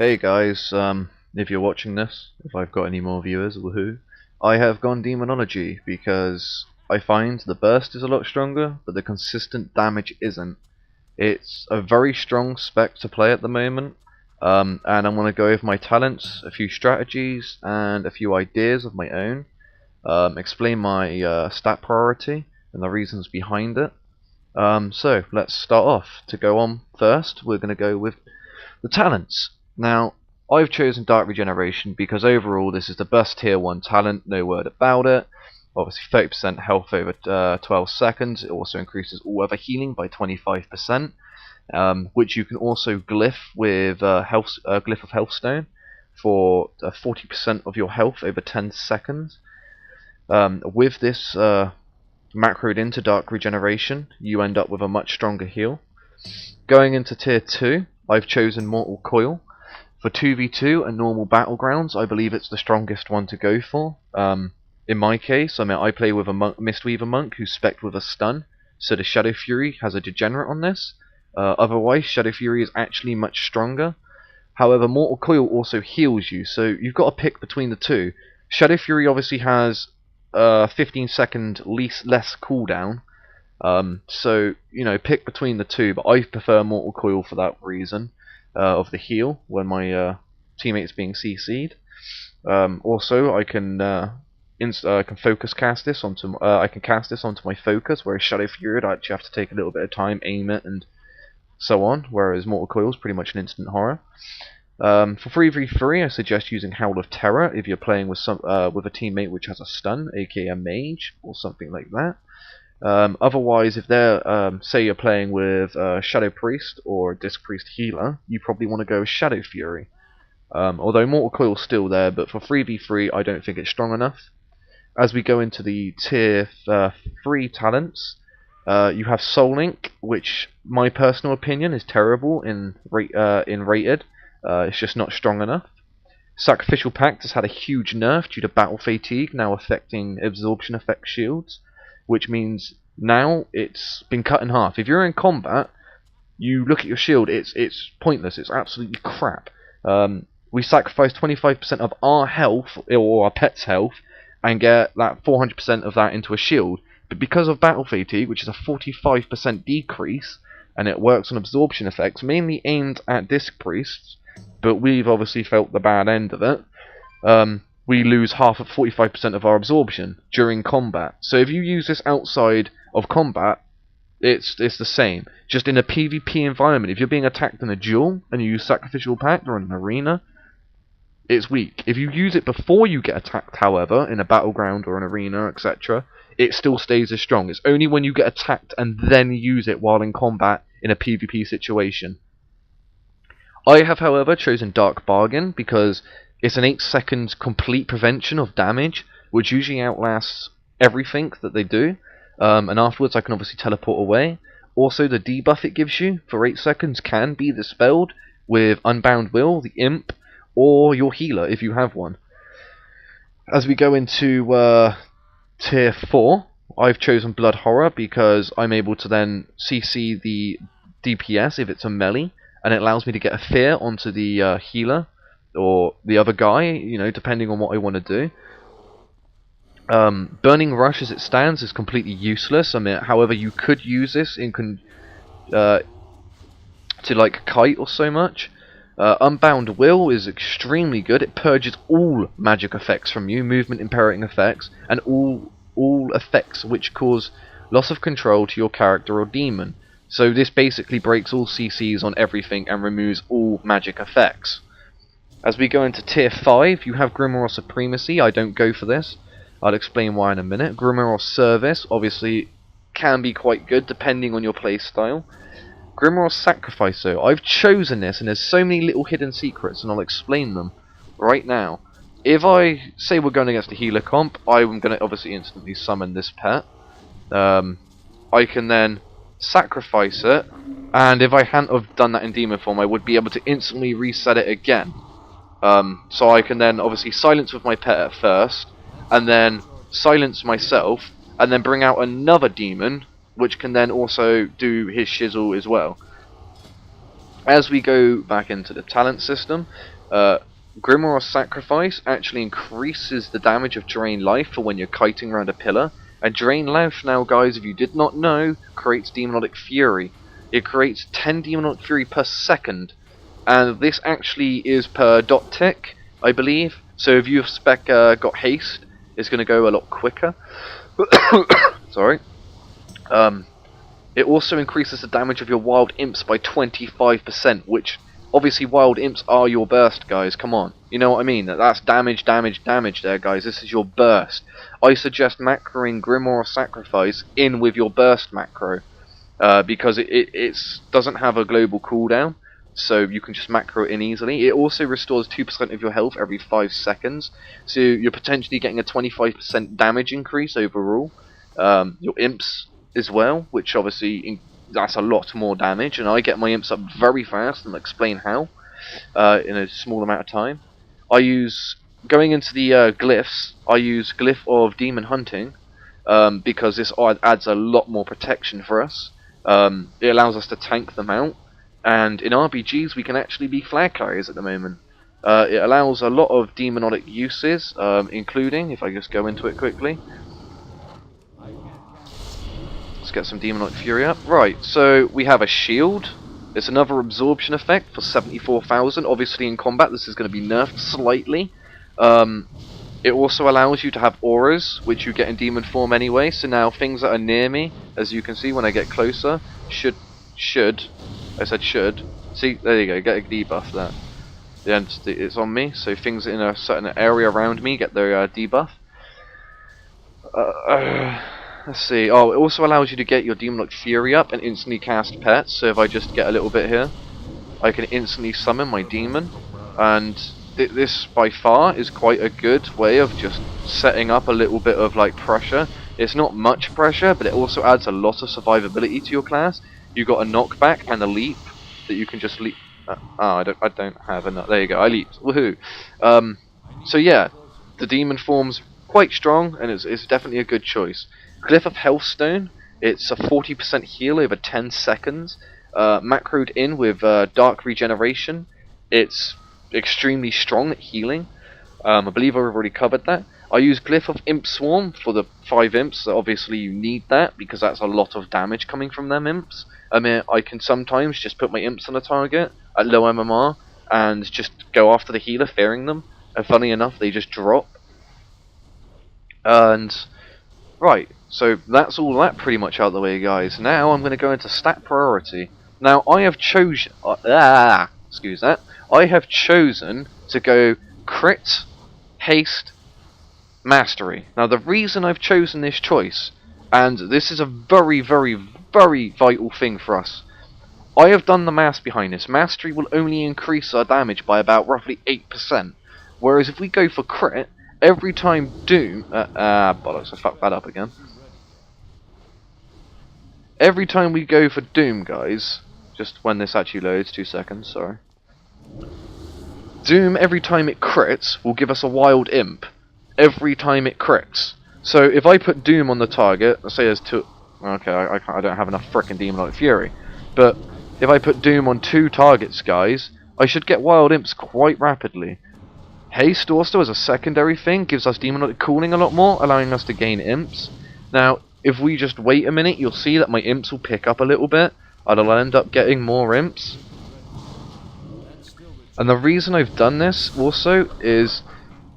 Hey guys, if you're watching this, if I've got any more viewers, woohoo, I have gone demonology because I find the burst is a lot stronger, but the consistent damage isn't. It's a very strong spec to play at the moment, and I'm going to go over my talents, a few strategies, and a few ideas of my own, explain my stat priority and the reasons behind it. So let's start off. To go on first, we're going to go with the talents. Now, I've chosen Dark Regeneration because overall this is the best tier 1 talent, no word about it. Obviously 30% health over 12 seconds. It also increases all other healing by 25%, which you can also glyph with Glyph of Healthstone for 40% of your health over 10 seconds. With this macroed into Dark Regeneration, you end up with a much stronger heal. Going into tier 2, I've chosen Mortal Coil. For 2v2 and normal battlegrounds, I believe it's the strongest one to go for. In my case, I play with a Mistweaver monk who's spec'd with a stun, so the Shadow Fury has a degenerate on this. Otherwise, Shadow Fury is actually much stronger. However, Mortal Coil also heals you, so you've got to pick between the two. Shadow Fury obviously has 15-second less cooldown, so, you know, pick between the two, but I prefer Mortal Coil for that reason, of the heal when my teammate's being CC'd. Also, I can focus cast this onto my focus, whereas Shadow Fury I actually have to take a little bit of time, aim it, and so on. Whereas Mortal Coil is pretty much an instant horror. For 3v3, I suggest using Howl of Terror if you're playing with with a teammate which has a stun, aka a mage or something like that. Otherwise, if they're say you're playing with Shadow Priest or Disc Priest Healer, you probably want to go with Shadow Fury. Although Mortal Coil's still there, but for 3v3 I don't think it's strong enough. As we go into the tier 3 talents, you have Soul Link, which my personal opinion is terrible in rated. It's just not strong enough. Sacrificial Pact has had a huge nerf due to battle fatigue, now affecting absorption effect shields, which means now it's been cut in half. If you're in combat, you look at your shield, it's pointless, it's absolutely crap. We sacrifice 25% of our health, or our pet's health, and get that 400% of that into a shield. But because of battle fatigue, which is a 45% decrease, and it works on absorption effects, mainly aimed at Disc Priests, but we've obviously felt the bad end of it, we lose half of 45% of our absorption during combat. So if you use this outside of combat, it's the same. Just in a PvP environment, if you're being attacked in a duel and you use Sacrificial Pact or in an arena, it's weak. If you use it before you get attacked, however, in a battleground or an arena, etc., it still stays as strong. It's only when you get attacked and then use it while in combat in a PvP situation. I have, however, chosen Dark Bargain because it's an 8-second complete prevention of damage, which usually outlasts everything that they do, and afterwards I can obviously teleport away. Also, the debuff it gives you for 8 seconds can be dispelled with Unbound Will, the Imp, or your healer if you have one. As we go into tier 4, I've chosen Blood Horror because I'm able to then CC the DPS if it's a melee, and it allows me to get a fear onto the healer or the other guy, you know, depending on what I want to do. Burning Rush as it stands is completely useless. I mean, however, you could use this to like kite or so much. Unbound Will is extremely good. It purges all magic effects from you, movement impairing effects, and all effects which cause loss of control to your character or demon. So this basically breaks all CCs on everything and removes all magic effects. As we go into tier 5, you have Grimoire Supremacy. I don't go for this. I'll explain why in a minute. Grimoire Service obviously can be quite good depending on your playstyle. Grimoire Sacrifice though, I've chosen this and there's so many little hidden secrets and I'll explain them right now. If I say we're going against a healer comp, I'm going to obviously instantly summon this pet. I can then sacrifice it, and if I hadn't have done that in demon form I would be able to instantly reset it again. So I can then obviously silence with my pet at first, and then silence myself, and then bring out another demon which can then also do his shizzle as well. As we go back into the talent system, Grimoire of Sacrifice actually increases the damage of Drain Life for when you're kiting around a pillar. And Drain Life now, guys, if you did not know, creates Demonic Fury. It creates 10 Demonic Fury per second. And this actually is per dot tick, I believe. So if you have got haste, it's going to go a lot quicker. Sorry. It also increases the damage of your wild imps by 25%, which obviously wild imps are your burst, guys. Come on, you know what I mean? That's damage, damage, damage there, guys. This is your burst. I suggest macroing Grimoire of Sacrifice in with your burst macro, because it doesn't have a global cooldown, so you can just macro it in easily. It also restores 2% of your health every 5 seconds, so you're potentially getting a 25% damage increase overall. Your imps as well, which obviously that's a lot more damage, and I get my imps up very fast, and I'll explain how in a small amount of time. Going into the glyphs, I use Glyph of Demon Hunting, because this adds a lot more protection for us. It allows us to tank them out, and in RPGs we can actually be flag carriers at the moment. It allows a lot of demonologic uses, including, if I just go into it quickly, let's get some Demonic Fury up. Right, so we have a shield. It's another absorption effect for 74,000. Obviously in combat this is going to be nerfed slightly. It also allows you to have auras, which you get in demon form anyway. So now things that are near me, as you can see when I get closer, should, I said should. See, there you go, get a debuff there. It's on me, so things in a certain area around me get their debuff. Let's see. Oh, it also allows you to get your Demonic Fury up and instantly cast pets. So if I just get a little bit here, I can instantly summon my demon. And this, by far, is quite a good way of just setting up a little bit of like pressure. It's not much pressure, but it also adds a lot of survivability to your class. You've got a knockback and a leap that you can just leap. I don't have enough. There you go. I leaped. Woohoo! So yeah, the demon form's quite strong, and it's definitely a good choice. Glyph of Healthstone, it's a 40% heal over 10 seconds, macroed in with Dark Regeneration. It's extremely strong at healing. I believe I've already covered that. I use Glyph of Imp Swarm for the 5 imps, so obviously you need that, because that's a lot of damage coming from them imps. I mean, I can sometimes just put my imps on a target at low MMR, and just go after the healer, fearing them, and funny enough, they just drop. And right, so that's all that pretty much out of the way, guys. Now I'm going to go into stat priority. Now I have chosen, excuse that. I have chosen to go crit, haste, mastery. Now the reason I've chosen this choice, and this is a very, very, very vital thing for us. I have done the math behind this. Mastery will only increase our damage by about roughly 8%. Whereas if we go for crit, every time Doom... bollocks, I fucked that up again. Every time we go for Doom, guys... Just when this actually loads, 2 seconds, sorry. Doom, every time it crits, will give us a wild imp. Every time it crits. So if I put Doom on the target, let's say there's 2... Okay, I don't have enough frickin' Demonic Fury. But if I put Doom on 2 targets, guys, I should get wild imps quite rapidly. Haste also, as a secondary thing, gives us Demonic Cooling a lot more, allowing us to gain imps. Now, if we just wait a minute, you'll see that my imps will pick up a little bit, and I'll end up getting more imps. And the reason I've done this, also, is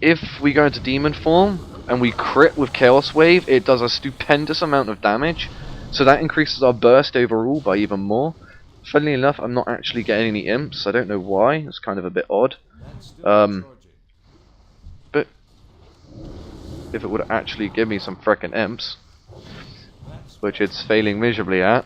if we go into Demon form, and we crit with Chaos Wave, it does a stupendous amount of damage, so that increases our burst overall by even more. Funnily enough, I'm not actually getting any imps, I don't know why, it's kind of a bit odd. But if it would actually give me some frickin' imps, which it's failing miserably at.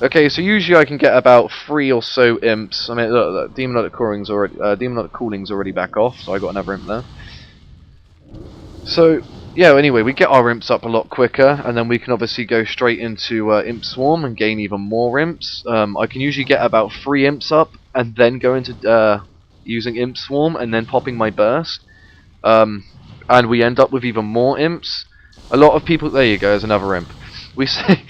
Okay, so usually I can get about 3 or so imps. I mean, look, Demonic Cooling's already back off, so I got another imp there. So yeah, anyway, we get our imps up a lot quicker, and then we can obviously go straight into Imp Swarm and gain even more imps. I can usually get about 3 imps up, and then go into using Imp Swarm, and then popping my burst. And we end up with even more imps. A lot of people... There you go, there's another imp. We say...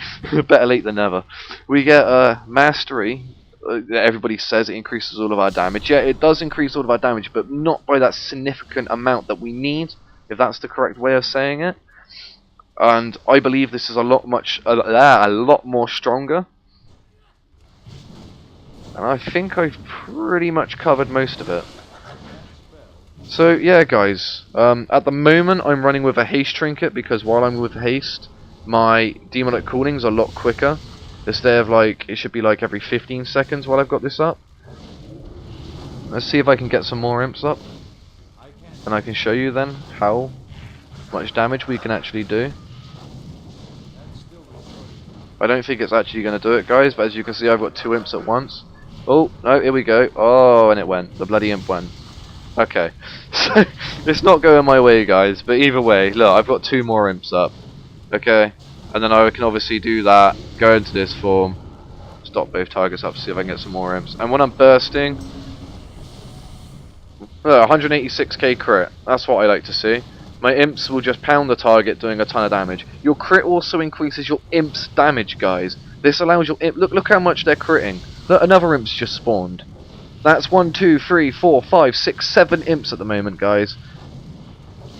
better late than never. We get Mastery everybody says it increases all of our damage. Yeah, it does increase all of our damage, but not by that significant amount that we need, if that's the correct way of saying it. And I believe this is a lot more stronger. And I think I've pretty much covered most of it. So yeah, guys, at the moment I'm running with a haste trinket, because while I'm with haste, my demonic cooling's a lot quicker. Instead of like, it should be like every 15 seconds while I've got this up. Let's see if I can get some more imps up, and I can show you then how much damage we can actually do. I don't think it's actually going to do it, guys, but as you can see I've got 2 imps at once. Oh, no, here we go. Oh, and it went. The bloody imp went. Okay, so it's not going my way, guys, but either way, look, I've got 2 more imps up. Okay, and then I can obviously do that, go into this form, stop both targets up, see if I can get some more imps. And when I'm bursting, 186k crit, that's what I like to see. My imps will just pound the target, doing a ton of damage. Your crit also increases your imp's damage, guys. This allows your imp, look how much they're critting. Look, another imp's just spawned. That's 1, 2, 3, 4, 5, 6, 7 imps at the moment, guys.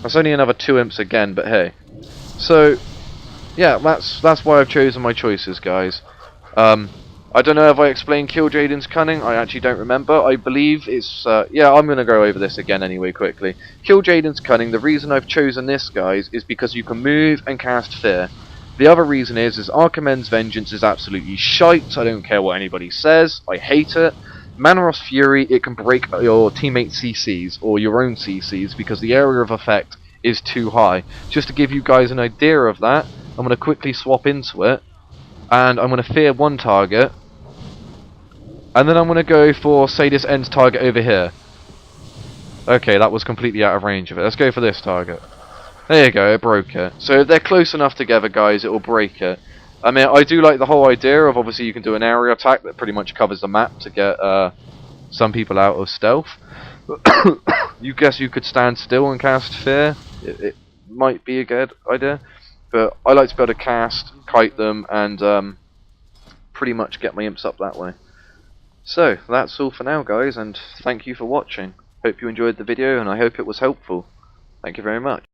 That's only another 2 imps again, but hey. So, yeah, that's why I've chosen my choices, guys. I don't know if I explained Kill Jaden's Cunning. I actually don't remember. I believe it's... yeah, I'm going to go over this again anyway, quickly. Kill Jaden's Cunning, the reason I've chosen this, guys, is because you can move and cast Fear. The other reason is Archimen's Vengeance is absolutely shite. I don't care what anybody says. I hate it. Manoros Fury, it can break your teammate CCs, or your own CCs, because the area of effect is too high. Just to give you guys an idea of that, I'm going to quickly swap into it, and I'm going to fear one target, and then I'm going to go for, say, this ends target over here. Okay, that was completely out of range of it. Let's go for this target. There you go, it broke it. So if they're close enough together, guys, it will break it. I mean, I do like the whole idea of, obviously, you can do an area attack that pretty much covers the map to get some people out of stealth. You guess you could stand still and cast Fear. It might be a good idea. But I like to be able to cast, kite them, and pretty much get my imps up that way. So, that's all for now, guys, and thank you for watching. Hope you enjoyed the video, and I hope it was helpful. Thank you very much.